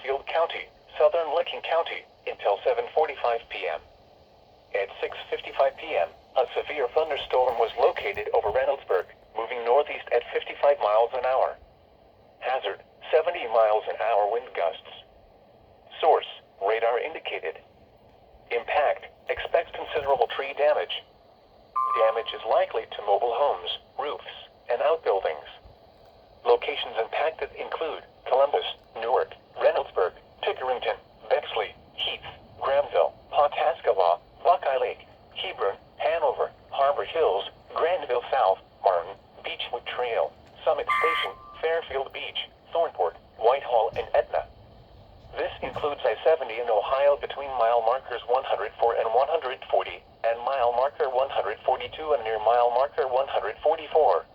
Fairfield County, southern Licking County, until 7:45 p.m. At 6:55 p.m., a severe thunderstorm was located over Reynoldsburg, moving northeast at 55 miles an hour. Hazard, 70 miles an hour wind gusts. Source, radar indicated. Impact, expects considerable tree damage. Damage is likely to mobile homes, roofs, and outbuildings. Locations impacted include Columbus, Newark, Reynoldsburg, Pickerington, Bexley, Heath, Grahamville, Pawhuska, Buckeye Lake, Hebron, Hanover, Harbor Hills, Grandville South, Martin, Beechwood Trail, Summit Station, Fairfield Beach, Thornport, Whitehall, and Etna. This includes I-70 in Ohio between mile markers 104 and 140, and mile marker 142 and near mile marker 144.